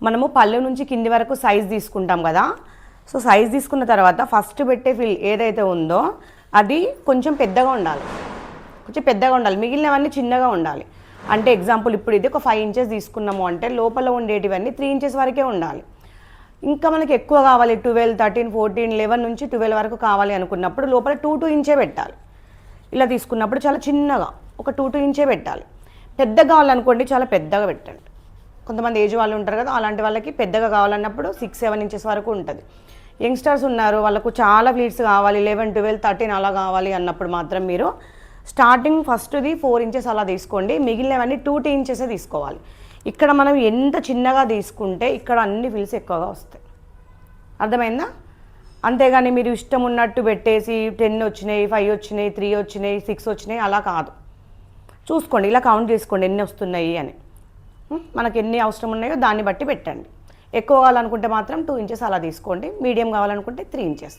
మనము పళ్ళు నుంచి కింది వరకు సైజ్ తీసుకుంటాం కదా. సో సైజ్ తీసుకున్న తర్వాత ఫస్ట్ పెట్టే ఫిల్ ఏదైతే ఉందో అది కొంచెం పెద్దగా ఉండాలి, మిగిలినవన్నీ చిన్నగా ఉండాలి. అంటే ఎగ్జాంపుల్ ఇప్పుడు ఇది ఒక 5 ఇంచెస్ తీసుకున్నాము అంటే లోపల ఉండేటివన్నీ 3 ఇంచెస్ వరకే ఉండాలి. ఇంకా మనకి ఎక్కువ కావాలి 12, 13, 14, 11 నుంచి 12 వరకు కావాలి అనుకున్నప్పుడు లోపల 2 ఇంచే పెట్టాలి. ఇలా తీసుకున్నప్పుడు చాలా చిన్నగా ఒక 2 ఇంచే పెట్టాలి. పెద్దగా కావాలనుకోండి చాలా పెద్దగా పెట్టండి. కొంతమంది ఏజ్ వాళ్ళు ఉంటారు కదా, అలాంటి వాళ్ళకి పెద్దగా కావాలన్నప్పుడు 6-7 ఇంచెస్ వరకు ఉంటుంది. యంగ్స్టర్స్ ఉన్నారు, వాళ్ళకు చాలా ప్లీట్స్ కావాలి 11, 12, 13 అలా కావాలి అన్నప్పుడు మాత్రం మీరు స్టార్టింగ్ ఫస్ట్ది 4 ఇంచెస్ అలా తీసుకోండి, మిగిలినవన్నీ 2 ఇంచెసే తీసుకోవాలి. ఇక్కడ మనం ఎంత చిన్నగా తీసుకుంటే ఇక్కడ అన్ని ఫిల్స్ ఎక్కువగా వస్తాయి. అర్థమైందా? అంతేగాని మీరు ఇష్టం ఉన్నట్టు పెట్టేసి 10 వచ్చినాయి, 5 వచ్చినాయి, 3 వచ్చినాయి, 6 వచ్చినాయి అలా కాదు. చూసుకోండి, ఇలా కౌంట్ చేసుకోండి ఎన్ని వస్తున్నాయి అని. మనకు ఎన్ని అవసరం ఉన్నాయో దాన్ని బట్టి పెట్టండి. ఎక్కువ కావాలనుకుంటే మాత్రం 2 ఇంచెస్ అలా తీసుకోండి, మీడియం కావాలనుకుంటే 3 ఇంచెస్.